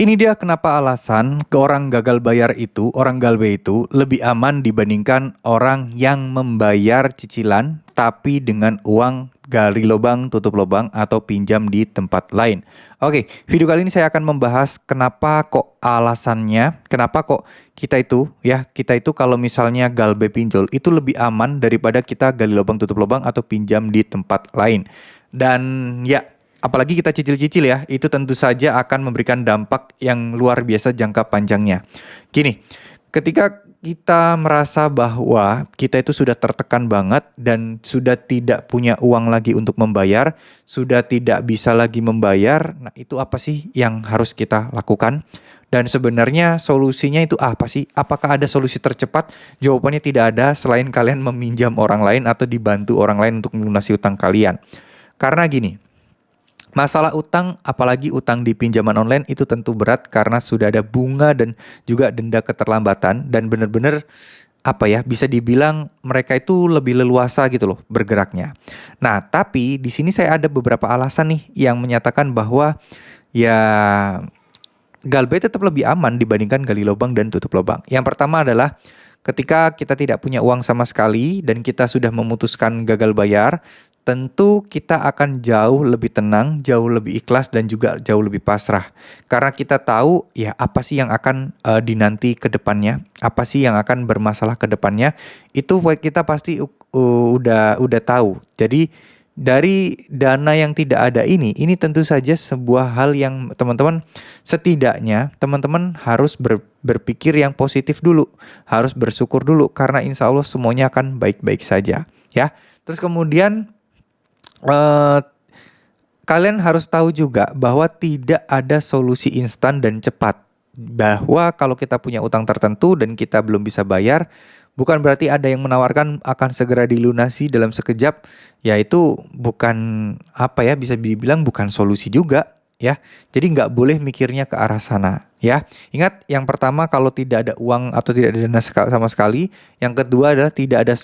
Ini dia kenapa alasan ke orang gagal bayar itu, orang galbe itu lebih aman dibandingkan orang yang membayar cicilan tapi dengan uang gali lubang tutup lubang atau pinjam di tempat lain. Oke, video kali ini saya akan membahas kenapa kok alasannya, kenapa kok kita itu kalau misalnya galbe pinjol itu lebih aman daripada kita gali lubang tutup lubang atau pinjam di tempat lain. Dan ya, apalagi kita cicil-cicil ya, itu tentu saja akan memberikan dampak yang luar biasa jangka panjangnya. Gini, ketika kita merasa bahwa kita itu sudah tertekan banget dan sudah tidak punya uang lagi untuk membayar, sudah tidak bisa lagi membayar, nah itu apa sih yang harus kita lakukan? Dan sebenarnya solusinya itu apa sih? Apakah ada solusi tercepat? Jawabannya tidak ada selain kalian meminjam orang lain atau dibantu orang lain untuk melunasi utang kalian. Karena gini, masalah utang, apalagi utang di pinjaman online itu tentu berat karena sudah ada bunga dan juga denda keterlambatan dan benar-benar bisa dibilang mereka itu lebih leluasa gitu loh bergeraknya. Nah, tapi di sini saya ada beberapa alasan nih yang menyatakan bahwa ya galbe tetap lebih aman dibandingkan gali lubang dan tutup lubang. Yang pertama adalah ketika kita tidak punya uang sama sekali dan kita sudah memutuskan gagal bayar, tentu kita akan jauh lebih tenang, jauh lebih ikhlas, dan juga jauh lebih pasrah. Karena kita tahu ya apa sih yang akan dinanti ke depannya, apa sih yang akan bermasalah ke depannya, itu kita pasti udah tahu. Jadi dari dana yang tidak ada ini tentu saja sebuah hal yang setidaknya teman-teman harus berpikir yang positif dulu, harus bersyukur dulu, karena insya Allah semuanya akan baik-baik saja ya. Terus kemudian kalian harus tahu juga bahwa tidak ada solusi instan dan cepat. Bahwa kalau kita punya utang tertentu dan kita belum bisa bayar, bukan berarti ada yang menawarkan akan segera dilunasi dalam sekejap. Ya itu bukan bisa dibilang bukan solusi juga ya. Jadi nggak boleh mikirnya ke arah sana ya. Ingat, yang pertama kalau tidak ada uang atau tidak ada dana sama sekali. Yang kedua adalah tidak ada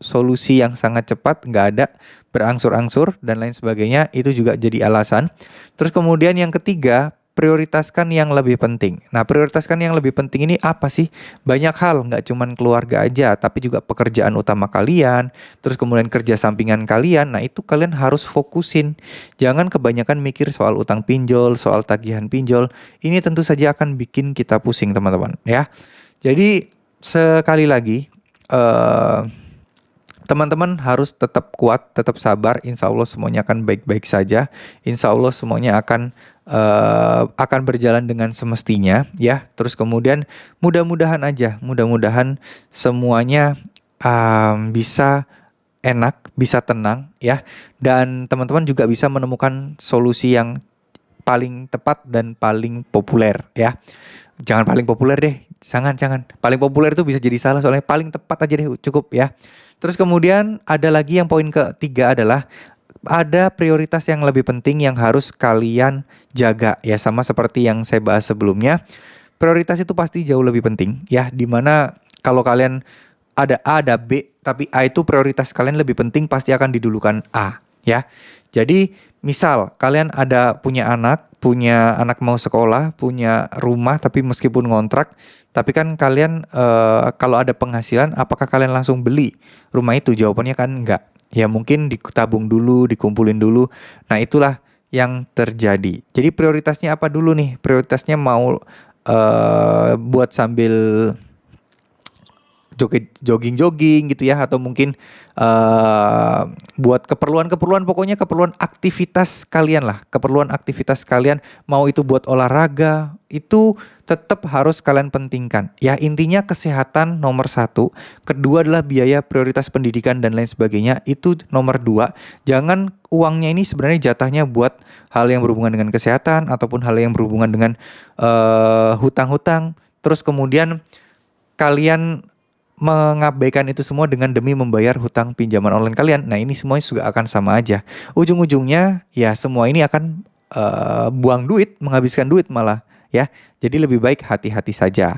solusi yang sangat cepat, nggak ada, berangsur-angsur dan lain sebagainya, itu juga jadi alasan. Terus kemudian yang ketiga, prioritaskan yang lebih penting. Nah, prioritaskan yang lebih penting ini apa sih? Banyak hal, nggak cuman keluarga aja, tapi juga pekerjaan utama kalian, terus kemudian kerja sampingan kalian. Nah, itu kalian harus fokusin. Jangan kebanyakan mikir soal utang pinjol, soal tagihan pinjol. Ini tentu saja akan bikin kita pusing, teman-teman, ya. Jadi, sekali lagi, teman-teman harus tetap kuat, tetap sabar. Insya Allah semuanya akan baik-baik saja. Insya Allah semuanya akan berjalan dengan semestinya ya. Terus kemudian mudah-mudahan semuanya bisa enak, bisa tenang ya. Dan teman-teman juga bisa menemukan solusi yang paling tepat dan paling populer ya. Jangan paling populer deh, jangan. Paling populer itu bisa jadi salah, soalnya paling tepat aja deh cukup ya. Terus kemudian ada lagi yang poin ketiga adalah ada prioritas yang lebih penting yang harus kalian jaga ya, sama seperti yang saya bahas sebelumnya. Prioritas itu pasti jauh lebih penting ya, dimana kalau kalian ada A, ada B, tapi A itu prioritas kalian lebih penting, pasti akan didulukan A ya. Jadi misal kalian punya anak mau sekolah, punya rumah tapi meskipun ngontrak, tapi kan kalian kalau ada penghasilan, apakah kalian langsung beli rumah itu? Jawabannya kan enggak. Ya mungkin ditabung dulu, dikumpulin dulu. Nah, itulah yang terjadi. Jadi prioritasnya apa dulu nih? Prioritasnya mau buat sambil jogging gitu ya, atau mungkin buat keperluan, pokoknya keperluan aktivitas kalian lah, mau itu buat olahraga, itu tetap harus kalian pentingkan ya. Intinya kesehatan nomor 1, kedua adalah biaya, prioritas pendidikan dan lain sebagainya, itu nomor 2. Jangan uangnya ini sebenarnya jatahnya buat hal yang berhubungan dengan kesehatan ataupun hal yang berhubungan dengan hutang-hutang, terus kemudian kalian mengabaikan itu semua demi membayar hutang pinjaman online kalian. Nah, ini semuanya juga akan sama aja. Ujung-ujungnya ya semua ini akan buang duit, menghabiskan duit malah ya. Jadi lebih baik hati-hati saja.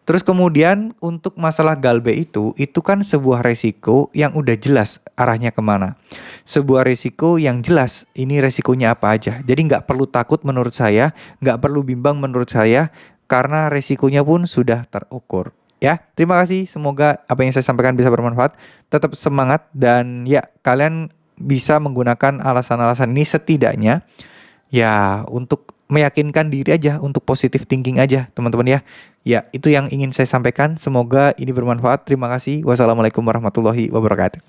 Terus kemudian untuk masalah galbe itu kan sebuah resiko yang udah jelas arahnya kemana. Sebuah resiko yang jelas ini resikonya apa aja. Jadi nggak perlu takut menurut saya, nggak perlu bimbang menurut saya, karena resikonya pun sudah terukur. Ya, terima kasih. Semoga apa yang saya sampaikan bisa bermanfaat. Tetap semangat dan ya kalian bisa menggunakan alasan-alasan ini setidaknya ya untuk meyakinkan diri aja, untuk positive thinking aja teman-teman ya. Ya, itu yang ingin saya sampaikan. Semoga ini bermanfaat. Terima kasih. Wassalamualaikum warahmatullahi wabarakatuh.